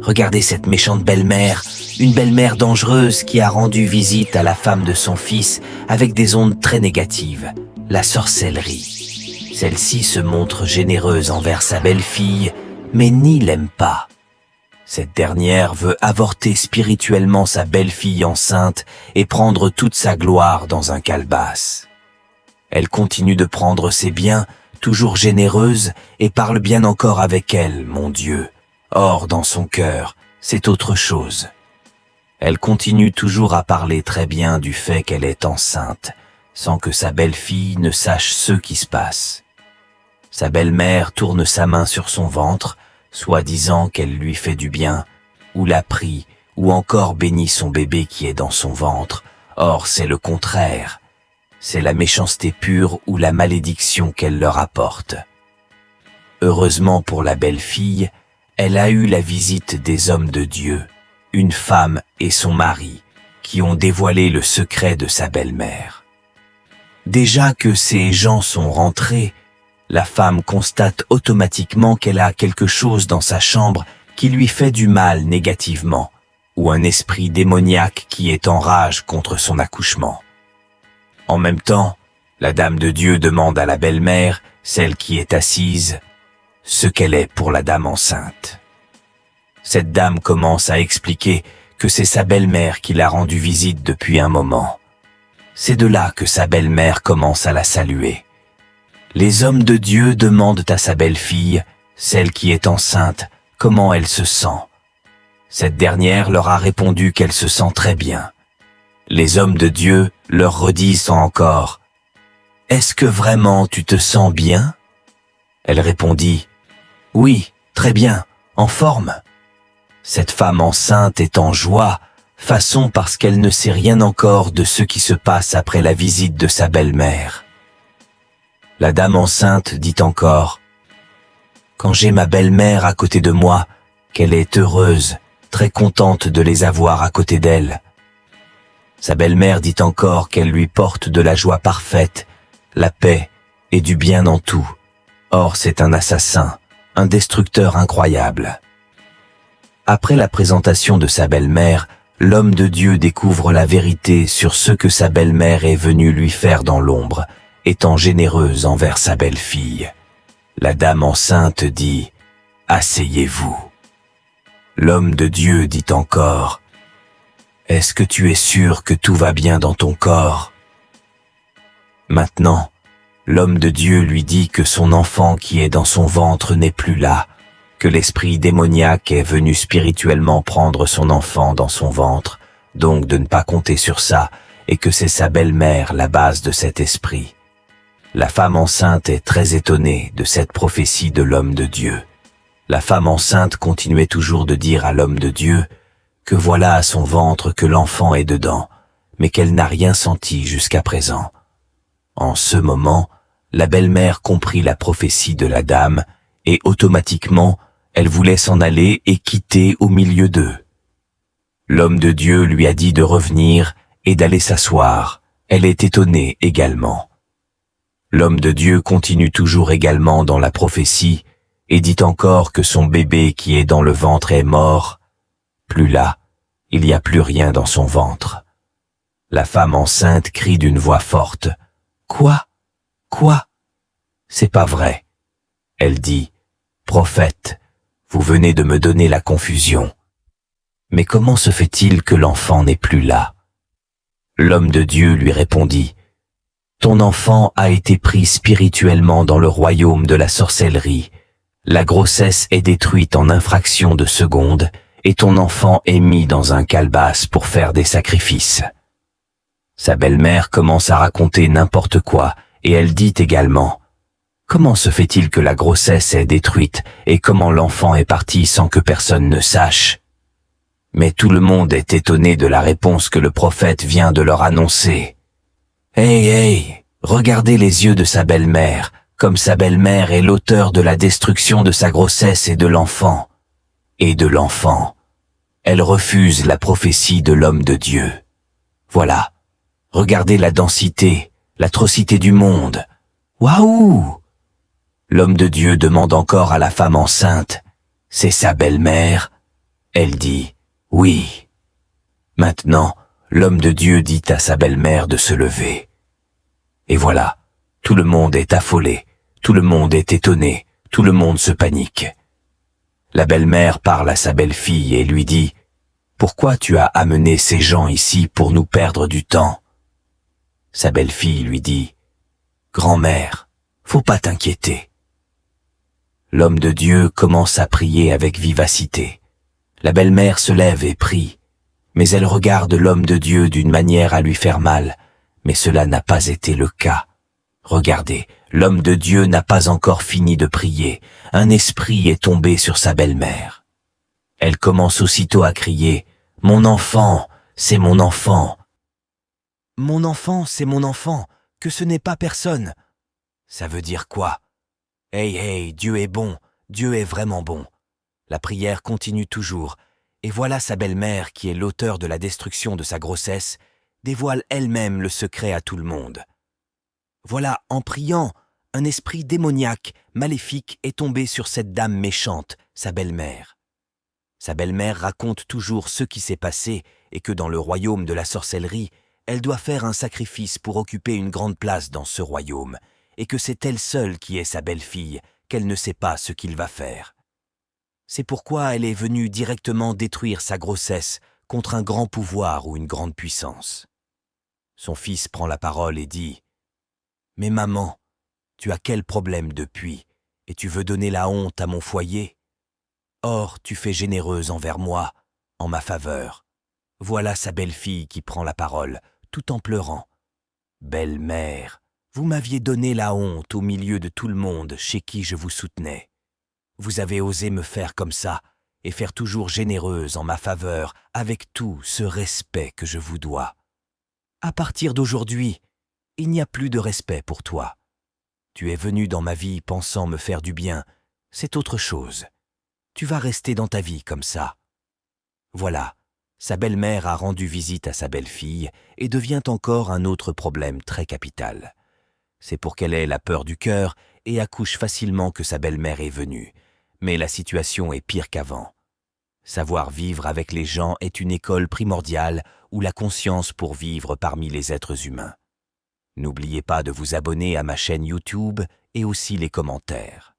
regardez cette méchante belle-mère, une belle-mère dangereuse qui a rendu visite à la femme de son fils avec des ondes très négatives, la sorcellerie. Celle-ci se montre généreuse envers sa belle-fille, mais n'y l'aime pas. Cette dernière veut avorter spirituellement sa belle-fille enceinte et prendre toute sa gloire dans un calebasse. Elle continue de prendre ses biens, toujours généreuse, et parle bien encore avec elle, mon Dieu. Or, dans son cœur, c'est autre chose. Elle continue toujours à parler très bien du fait qu'elle est enceinte, sans que sa belle-fille ne sache ce qui se passe. Sa belle-mère tourne sa main sur son ventre, soit disant qu'elle lui fait du bien, ou la prie, ou encore bénit son bébé qui est dans son ventre. Or, c'est le contraire. C'est la méchanceté pure ou la malédiction qu'elle leur apporte. Heureusement pour la belle-fille, elle a eu la visite des hommes de Dieu, une femme et son mari, qui ont dévoilé le secret de sa belle-mère. Déjà que ces gens sont rentrés, la femme constate automatiquement qu'elle a quelque chose dans sa chambre qui lui fait du mal négativement, ou un esprit démoniaque qui est en rage contre son accouchement. En même temps, la dame de Dieu demande à la belle-mère, celle qui est assise, ce qu'elle est pour la dame enceinte. Cette dame commence à expliquer que c'est sa belle-mère qui l'a rendu visite depuis un moment. C'est de là que sa belle-mère commence à la saluer. Les hommes de Dieu demandent à sa belle-fille, celle qui est enceinte, comment elle se sent. Cette dernière leur a répondu qu'elle se sent très bien. Les hommes de Dieu leur redisent encore, « Est-ce que vraiment tu te sens bien ?» Elle répondit, « Oui, très bien, en forme. » Cette femme enceinte est en joie, façon parce qu'elle ne sait rien encore de ce qui se passe après la visite de sa belle-mère. La dame enceinte dit encore, « Quand j'ai ma belle-mère à côté de moi, qu'elle est heureuse, très contente de les avoir à côté d'elle. » Sa belle-mère dit encore qu'elle lui porte de la joie parfaite, la paix et du bien en tout. Or, c'est un assassin, un destructeur incroyable. Après la présentation de sa belle-mère, l'homme de Dieu découvre la vérité sur ce que sa belle-mère est venue lui faire dans l'ombre, étant généreuse envers sa belle-fille. La dame enceinte dit « Asseyez-vous ». L'homme de Dieu dit encore « Est-ce que tu es sûr que tout va bien dans ton corps ?» Maintenant, l'homme de Dieu lui dit que son enfant qui est dans son ventre n'est plus là, que l'esprit démoniaque est venu spirituellement prendre son enfant dans son ventre, donc de ne pas compter sur ça, et que c'est sa belle-mère la base de cet esprit. La femme enceinte est très étonnée de cette prophétie de l'homme de Dieu. La femme enceinte continuait toujours de dire à l'homme de Dieu que voilà à son ventre que l'enfant est dedans, mais qu'elle n'a rien senti jusqu'à présent. En ce moment, la belle-mère comprit la prophétie de la dame et automatiquement, elle voulait s'en aller et quitter au milieu d'eux. L'homme de Dieu lui a dit de revenir et d'aller s'asseoir. Elle est étonnée également. L'homme de Dieu continue toujours également dans la prophétie et dit encore que son bébé qui est dans le ventre est mort. Plus là, il n'y a plus rien dans son ventre. La femme enceinte crie d'une voix forte. « Quoi? Quoi? C'est pas vrai. » Elle dit, « Prophète, vous venez de me donner la confusion. Mais comment se fait-il que l'enfant n'est plus là? » L'homme de Dieu lui répondit, « Ton enfant a été pris spirituellement dans le royaume de la sorcellerie. La grossesse est détruite en infraction de secondes et ton enfant est mis dans un calebasse pour faire des sacrifices. » Sa belle-mère commence à raconter n'importe quoi et elle dit également, « Comment se fait-il que la grossesse est détruite et comment l'enfant est parti sans que personne ne sache ?» Mais tout le monde est étonné de la réponse que le prophète vient de leur annoncer. « Hey, hey, regardez les yeux de sa belle-mère, comme sa belle-mère est l'auteur de la destruction de sa grossesse et de l'enfant. Et de l'enfant. Elle refuse la prophétie de l'homme de Dieu. Voilà. Regardez la densité, l'atrocité du monde. Waouh! » L'homme de Dieu demande encore à la femme enceinte, « C'est sa belle-mère ?» Elle dit « Oui ». Maintenant, l'homme de Dieu dit à sa belle-mère de se lever. Et voilà, tout le monde est affolé, tout le monde est étonné, tout le monde se panique. La belle-mère parle à sa belle-fille et lui dit « Pourquoi tu as amené ces gens ici pour nous perdre du temps ?» Sa belle-fille lui dit « Grand-mère, faut pas t'inquiéter. » L'homme de Dieu commence à prier avec vivacité. La belle-mère se lève et prie, mais elle regarde l'homme de Dieu d'une manière à lui faire mal, mais cela n'a pas été le cas. Regardez, l'homme de Dieu n'a pas encore fini de prier, un esprit est tombé sur sa belle-mère. Elle commence aussitôt à crier « Mon enfant, c'est mon enfant !»« Mon enfant, c'est mon enfant, que ce n'est pas personne !» Ça veut dire quoi? Hey, hey, Dieu est bon, Dieu est vraiment bon. La prière continue toujours, et voilà sa belle-mère, qui est l'auteur de la destruction de sa grossesse, dévoile elle-même le secret à tout le monde. Voilà, en priant, un esprit démoniaque, maléfique, est tombé sur cette dame méchante, sa belle-mère. Sa belle-mère raconte toujours ce qui s'est passé et que dans le royaume de la sorcellerie, elle doit faire un sacrifice pour occuper une grande place dans ce royaume, et que c'est elle seule qui est sa belle-fille, qu'elle ne sait pas ce qu'il va faire. C'est pourquoi elle est venue directement détruire sa grossesse contre un grand pouvoir ou une grande puissance. Son fils prend la parole et dit « Mais maman, tu as quel problème depuis, et tu veux donner la honte à mon foyer? Or, tu fais généreuse envers moi, en ma faveur. » Voilà sa belle-fille qui prend la parole, tout en pleurant. « Belle-mère, vous m'aviez donné la honte au milieu de tout le monde chez qui je vous soutenais. Vous avez osé me faire comme ça et faire toujours généreuse en ma faveur avec tout ce respect que je vous dois. À partir d'aujourd'hui, il n'y a plus de respect pour toi. Tu es venu dans ma vie pensant me faire du bien, c'est autre chose. Tu vas rester dans ta vie comme ça. » Voilà, sa belle-mère a rendu visite à sa belle-fille et devient encore un autre problème très capital. C'est pour qu'elle ait la peur du cœur et accouche facilement que sa belle-mère est venue. Mais la situation est pire qu'avant. Savoir vivre avec les gens est une école primordiale où la conscience pour vivre parmi les êtres humains. N'oubliez pas de vous abonner à ma chaîne YouTube et aussi les commentaires.